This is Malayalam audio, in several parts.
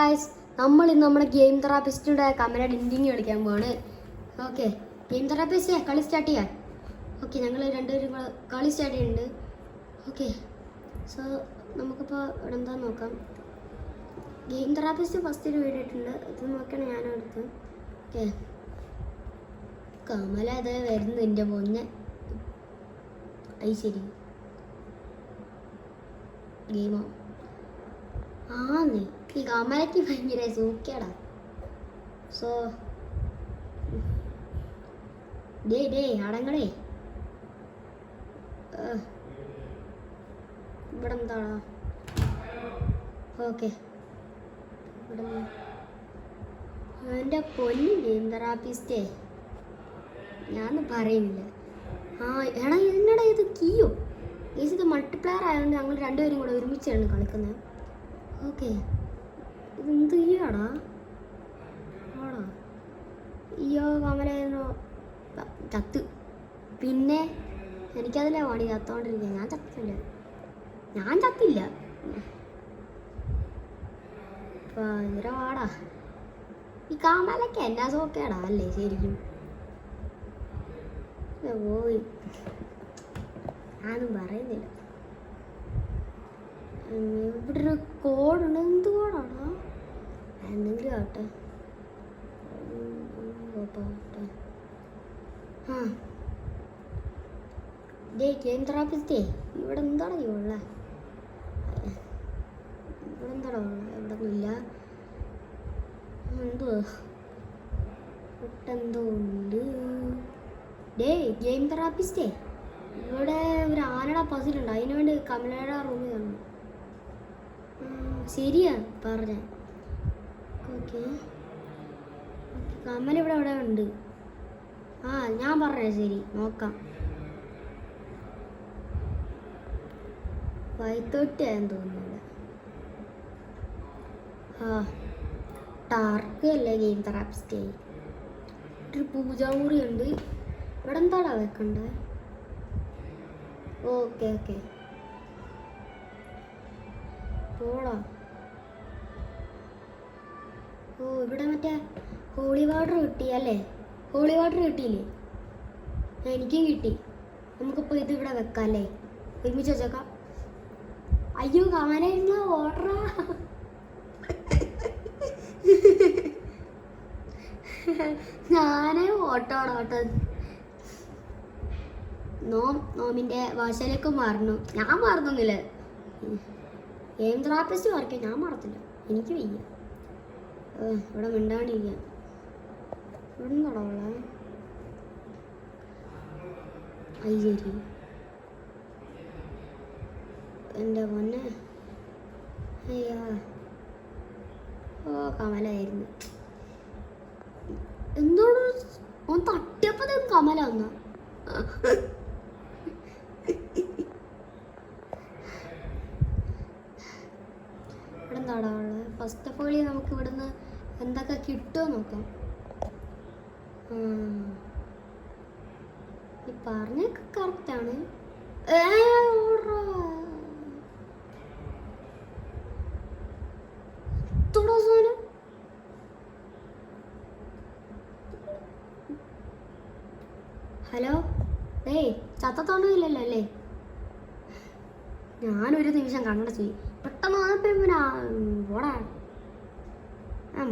ഗൈസ്, നമ്മൾ ഇന്ന് നമ്മുടെ ഗെയിം തെറാപ്പിസ്റ്റിയുടെ കമല ഡിൻഡിങ് കളിക്കാൻ പോവാണ്. ഓക്കെ, ഗെയിം തെറാപ്പിസ്റ്റ് കളി സ്റ്റാർട്ട് ചെയ്യാം. ഓക്കെ, ഞങ്ങൾ രണ്ടുപേരും കളി സ്റ്റാർട്ട് ചെയ്യുന്നുണ്ട്. ഓക്കെ, സോ നമുക്കിപ്പോൾ ഇവിടെ എന്താന്ന് നോക്കാം. ഗെയിം തെറാപ്പിസ്റ്റ് ഫസ്റ്റ് ഒരു വീഡിയോ ഇട്ടുണ്ട്, ഇത് നോക്കിയാണ് ഞാനും എടുത്ത്. ഓക്കെ, കമല അത് വരുന്നു എൻ്റെ പൊന്നെ. അത് ശരി, ഗെയിമോ ആന്നേ, ഈ കമലയ്ക്ക് ഭയങ്കര സൂക്കേടാ. സോ ഡേ അടങ്ങളേ, ഇവിടെ എന്താടാ? ഓക്കെ, ഇവിടെ എൻ്റെ പൊന്നു ഗെയിം തെറാപ്പിസ്റ്റേ, ഞാനൊന്നും പറയുന്നില്ല. എടാ എന്നടാ ഇത് കീയോ? ഇത് മൾട്ടിപ്ലെയർ ആയതുകൊണ്ട് ഞങ്ങൾ രണ്ടുപേരും കൂടെ ഒരുമിച്ചാണ് കളിക്കുന്നത്. ഓക്കെ, ഇതെന്ത് ചെയ്യാടാ? ആടാ, അയ്യോ കമലായിരുന്നു ചത്ത്. പിന്നെ എനിക്കതിലെ പണി ചത്തോണ്ടിരിക്കുക. ഞാൻ ചത്തില്ല. വാടാ, ഈ കമലൊക്കെ എന്നാ സോക്കേടാ അല്ലേ ശരിക്കും. പോയി, ഞാനും പറയുന്നില്ല. ഇവിടെ ഒരു കോഡുണ്ട്. എന്ത് കോഡാണോ? എന്തെങ്കിലും ആട്ടെ. ഗെയിം തെറാപ്പിസ്റ്റേ, ഇവിടെ എന്താടാ ഉള്ള? ഇവിടെ എന്താടാ ഉള്ള? ഇവിടെ ഒന്നുമില്ല. എന്തോ ഉണ്ട്. ഗെയിം തെറാപ്പിസ്റ്റേ, ഇവിടെ ഒരു ആനയുടെ പസിലുണ്ട്. അതിനു വേണ്ടി കമലയുടെ റൂമിൽ തന്നു. ശരിയാ പറഞ്ഞ. ഓക്കെ, കമൽ ഇവിടെ എവിടെ ഉണ്ട്? ഞാൻ പറഞ്ഞ ശരി, നോക്കാം. വൈത്തോട്ടിയായെന്ന് തോന്നുന്നില്ല. ടാർക്ക് അല്ലേ ഗെയിം തെറാപ്പിസ്റ്റേ. ഒരു പൂജാമുറി ഉണ്ട്. ഇവിടെ എന്താടാ വെക്കണ്ടേ? ഓക്കെ പോടാ. ഇവിടെ മറ്റേ ഹോളി വാട്ടർ കിട്ടി അല്ലേ? ഹോളി വാട്ടർ കിട്ടിയില്ലേ? എനിക്കും കിട്ടി. നമുക്കിപ്പോൾ ഇത് ഇവിടെ വെക്കാം അല്ലേ? ഒരുമിച്ച് വെച്ചേക്കാം. അയ്യോ കമലായിരുന്ന ഓർഡറാ. ഞാനേ ഓട്ടോ നോമിൻ്റെ ഭാഷയിലേക്ക് മാറണം. ഞാൻ മറന്നൊന്നുമില്ല. ഗെയിം തെറാപ്പിസ്റ്റ് വരയ്ക്കാൻ ഞാൻ മറത്തില്ല. എനിക്ക് വയ്യ. ഇവിടെ മിണ്ടാണ്ടിരിക്കാം. ഇവിടെ നിന്നോടാ ഉള്ള? അത് ശരി, എൻ്റെ പൊന്നെ. അയ്യാ, കമലായിരുന്നു. എന്തോട് ഓൻ തട്ടിയപ്പോ കമല വന്ന. ഇവിടെ എന്താടാ ഉള്ളത്? ഫസ്റ്റ് ഓഫ് ഓൾ നമുക്ക് ഇവിടുന്ന് എന്തൊക്കെ കിട്ടുമോ നോക്കാം. ഈ പറഞ്ഞൊക്കെ കറക്റ്റാണ്. സാധനം ഹലോ, ചത്തത്തോണ്ടല്ലോ അല്ലേ? ഞാനൊരു നിമിഷം കണ്ണടച്ചു പോയി. പെട്ടെന്ന് വന്നപ്പോ ഓടാ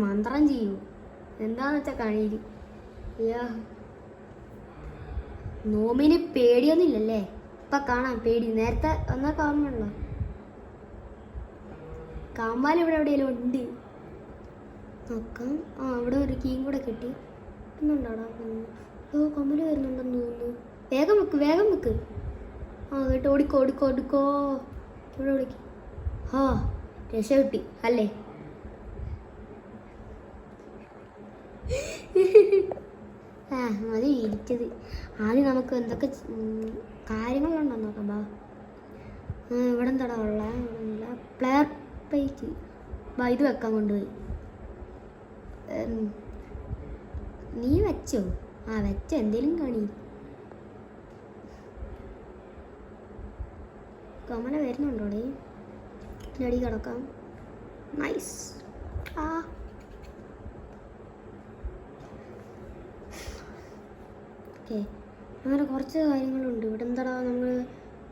മന്ത്രം ചെയ്യൂ. എന്താന്ന് വെച്ചാൽ കഴിയും. അയ്യോ, നോമിന് പേടിയൊന്നുമില്ലല്ലേ? ഇപ്പൊ കാണാം പേടി. നേരത്തെ ഒന്നാ കാണുന്നുള്ളോ? കാമ്പാൽ ഇവിടെ എവിടെയെങ്കിലും ഉണ്ട് നോക്കാം. ഇവിടെ ഒരു കീയും കൂടെ കിട്ടി. ഒന്നുണ്ടാടാ. കമ്മല് വരുന്നുണ്ടെന്ന് തോന്നുന്നു. വേഗം വെക്ക്. കേട്ടോ, ഓടിക്കോ. ഇവിടെ ഓടിക്കും. രക്ഷ കിട്ടി അല്ലേ? മതി ഇരിച്ചത്. ആദ്യം നമുക്ക് എന്തൊക്കെ കാര്യങ്ങളുണ്ടോ നോക്കാം. ഇവിടെ എന്താടാ ഉള്ള? Player page. ഇത് വെക്കാൻ കൊണ്ടുപോയി. നീ വെച്ചോ? വെച്ചോ, എന്തേലും കാണി. കമല വരുന്നുണ്ടോടെ? അടി കിടക്കാം. നൈസ്. ഓക്കെ, അങ്ങനെ കുറച്ച് കാര്യങ്ങളുണ്ട് ഇവിടെ. എന്താടാ, നമ്മൾ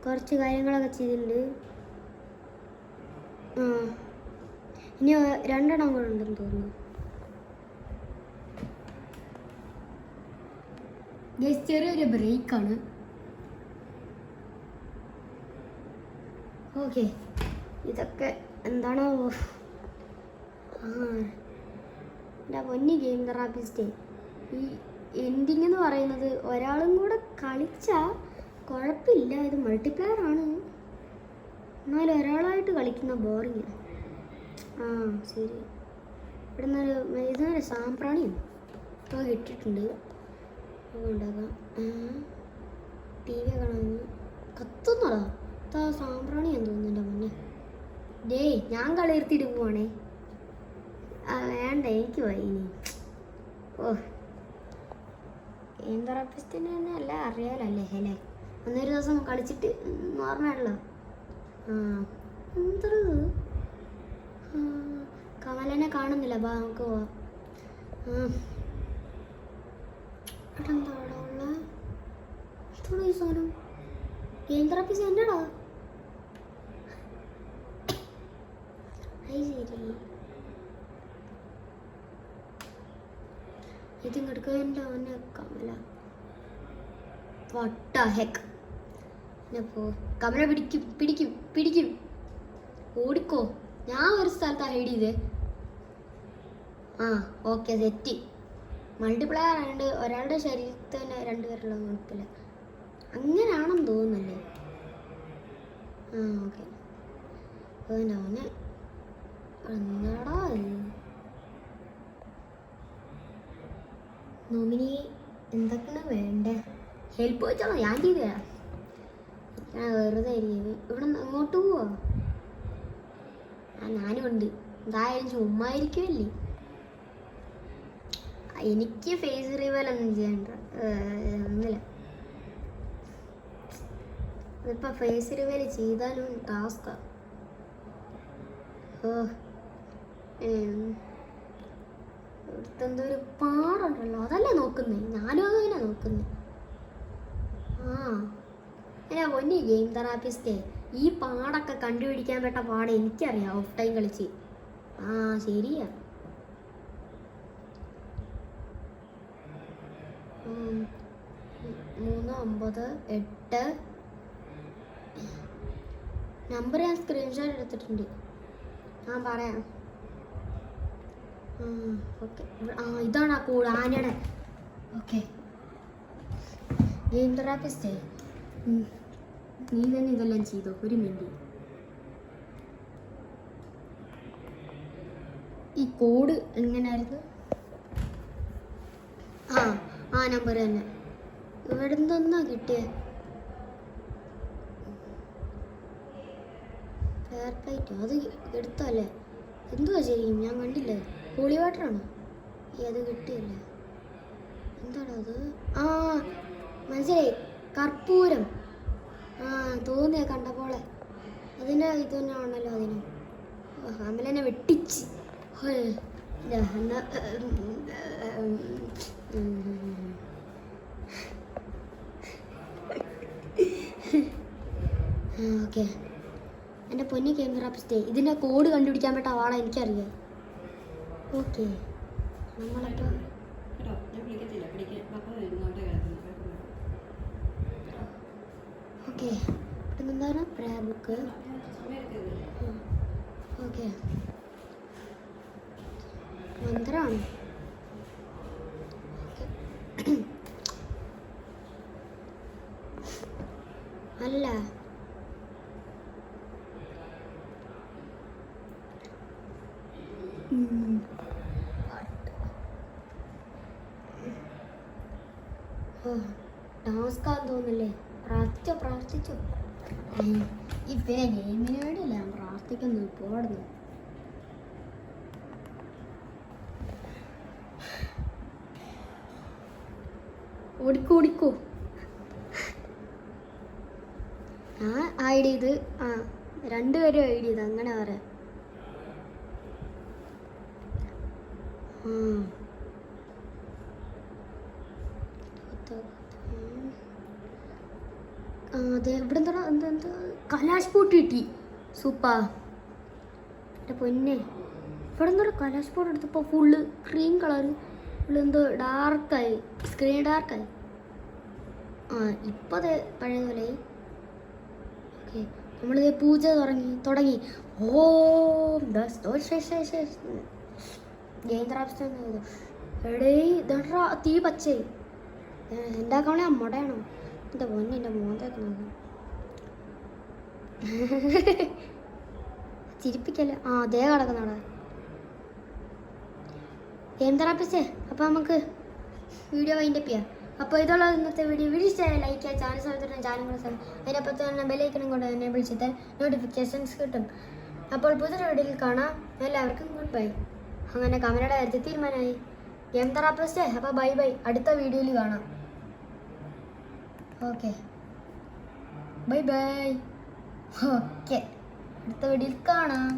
കുറച്ച് കാര്യങ്ങളൊക്കെ ചെയ്തിട്ടുണ്ട്. ഇനി 2 എണ്ണം കൂടെ ഉണ്ടെന്ന് തോന്നുന്നു. ചെറിയൊരു ബ്രേക്കാണ്. ഓക്കെ, ഇതൊക്കെ എന്താണോ എൻ്റെ പൊന്നി ഗെയിം തെറാപ്പിസ്റ്റേ, ഈ എൻഡിങ് എന്ന് പറയുന്നത് ഒരാളും കൂടെ കളിച്ചാൽ കുഴപ്പമില്ല. ഇത് മൾട്ടിപ്ലെയർ ആണ്, എന്നാലും ഒരാളായിട്ട് കളിക്കുന്ന ബോറിങ്. ശരി, ഇവിടെ നിന്നൊരു ഇതൊരു സാമ്പ്രാണിയാണ് ഇപ്പോൾ ഇട്ടിട്ടുണ്ട്. ഉണ്ടാക്കാം. ടി വി കാണാൻ കത്തുന്നതാ സാമ്പ്രാണിയാന്ന് തോന്നുന്നുണ്ട് മുന്നേ. ഞാൻ കളി നിർത്തിയിട്ട് പോവാണേ. വേണ്ട, എനിക്ക് പോയി ഇനി. ഗെയിം തെറാപ്പിസ്റ്റിന് തന്നെ എല്ലാം അറിയാലല്ലേ അല്ലേ? അന്നൊരു ദിവസം കളിച്ചിട്ട് ഓർമ്മയുള്ളോ? എന്തത് കമലനെ കാണുന്നില്ല. നമുക്ക് പോവാം. ഇവിടെ എന്താ അവിടെ ഉള്ള ഈ സാധനം? ഗെയിം തെറാപ്പിസ്റ്റ് എന്നടാ? ശരി, ഇതിങ്ങെടുക്കണ്ട അവനെ കമല. വട്ട ഹെക്ക് കമല പിടിക്കും പിടിക്കും പിടിക്കും. ഓടിക്കോ. ഞാൻ ഒരു സ്ഥലത്താണ് ഹൈഡ് ചെയ്തേ. Okay, set. മൾട്ടിപ്ലെയർ ആയതുകൊണ്ട് ഒരാളുടെ ശരീരത്തിൽ തന്നെ 2 പേരുള്ള കുഴപ്പമില്ല. അങ്ങനെയാണെന്ന് തോന്നുന്നല്ലേ? ഓക്കെ. അവനെ എന്താടാ നോമിനി എന്തൊക്കെയാണ് വേണ്ടേ? ഹെൽപ്പ് വെച്ചാണോ? ഞാൻ ചെയ്തു തരാം. ഞാൻ വെറുതെ ഇവിടെ അങ്ങോട്ട് പോവാ. ഞാനും ഉണ്ട്. എന്തായാലും ചുമ്മാ ഇരിക്കുമല്ലേ. എനിക്ക് ഫേസ് റിവീൽ ഒന്നും ചെയ്യണ്ട. ഒന്നുമില്ല. ഇപ്പം ഫേസ് റിവീൽ ചെയ്താലും ടാസ്കാ. ഇവിടുത്തെന്തോ ഒരു പാടുണ്ടല്ലോ, അതല്ലേ നോക്കുന്നേ? ഞാനും അതങ്ങനെ നോക്കുന്നേ. എന്നാ പൊന്നി ഗെയിം തെറാപ്പിസ്റ്റേ, ഈ പാടൊക്കെ കണ്ടുപിടിക്കാൻ പറ്റ പാട് എനിക്കറിയാം. ഓഫ് ടൈം കളിച്ച്. ശരിയാ. 398 നമ്പർ ഞാൻ സ്ക്രീൻഷോട്ട് എടുത്തിട്ടുണ്ട്. പറയാം. ഓക്കെ, ഇതാണ് ആ കോഡ് ആനയുടെ. ഓക്കെ, ഗെയിം തെറാപ്പിസ്റ്റേ, നീ തന്നെ ഇതെല്ലാം ചെയ്തോ. ഒരു മിനിറ്റ്. ഈ കോഡ് എങ്ങനെയായിരുന്നു? ആ നമ്പർ തന്നെ. ഇവിടെ നിന്നൊന്നാ കിട്ടിയ ഫെയർ പ്ലേറ്റ്. അത് എടുത്തല്ലേ? എന്തുവാ ശരിക്കും? ഞാൻ കണ്ടില്ല. ഹോളി വാട്ടറാണ്. അത് കിട്ടിയല്ലേ? എന്താണോ അത്? മനസ്സിലായി, കർപ്പൂരം. തോന്നിയ കണ്ടപ്പോളെ അതിൻ്റെ ഇത് തന്നെയാണല്ലോ. അതിന് അമലെന്നെ വെട്ടിച്ച്. ഓക്കെ, എൻ്റെ പൊന്നി ഗെയിം തെറാപ്പിസ്റ്റേ, ഇതിൻ്റെ കോഡ് കണ്ടുപിടിക്കാൻ പറ്റ ആളെ എനിക്കറിയാം. ഓക്കെ, നമ്മളപ്പോൾ ഓക്കെ എന്താണ് പ്രേ ബുക്ക്. ഓക്കെ, മന്ത്രമാണ്. അല്ല, ടാസ്കാന്ന് തോന്നില്ലേ? പ്രാർത്ഥിച്ചോ. ഇപ്പം ഗെയിമിന് വേണ്ടിയില്ല ഞാൻ പ്രാർത്ഥിക്കുന്നു. പോടുന്നു. ഓടിക്കോ. ഐഡി ചെയ്ത് 2 പേരും ഐഡി ചെയ്ത് അങ്ങനെ പറയാം. അതെ ഇവിടെ എന്താ എന്താ കലാശ് പോട്ട് കിട്ടി. സൂപ്പർ. എൻ്റെ പൊന്നെ ഇവിടെ എന്താ കലാശ് പോട്ട് എടുത്തപ്പോൾ ഫുള്ള് ക്രീം കളർ, ഫുള്ള് എന്തോ ഡാർക്കായി, സ്ക്രീൻ ഡാർക്കായി. ഇപ്പോൾ അത് പഴയതുപോലെ. ഓക്കെ നമ്മളിത് പൂജ തുടങ്ങി. ഓം എടേ ഇതാ തീ പച്ചേ. ഉണ്ടാക്കണേ അമ്മടയാണോ? എൻ്റെ പൊന്നെ എൻ്റെ മോന്തൊക്കെ നോക്കാം. ചിരിപ്പിക്കല്ലേ. അതേ കിടക്കുന്നവിടെ ഗെയിം തെറാപ്പിസ്റ്റേ. അപ്പോൾ നമുക്ക് വീഡിയോ വൈൻഡപ്പ് ചെയ്യാം. അപ്പോൾ ഇതുള്ള ഇന്നത്തെ വീഡിയോ ഇഷ്ടമായ ലൈക്ക് ചെയ്യുക, ചാനൽ സബ്സ്ക്രൈബ് ചാനൽ അതിനൊപ്പം തന്നെ ബെല്ലൈക്കനും കൊണ്ട് തന്നെ വിളിച്ചിട്ട് നോട്ടിഫിക്കേഷൻസ് കിട്ടും. അപ്പോൾ പുതിയൊരു വീഡിയോയിൽ കാണാം. എല്ലാവർക്കും ഗുഡ് ബൈ. അങ്ങനെ കമനയുടെ കാര്യത്തിൽ തീരുമാനമായി. ഗെയിം തെറാപ്പിസ്റ്റേ. അപ്പോൾ ബൈ ബൈ, അടുത്ത വീഡിയോയിൽ കാണാം. Okay bye bye. ഓക്കെ അടുത്ത വീഡിയോയിൽ കാണാം.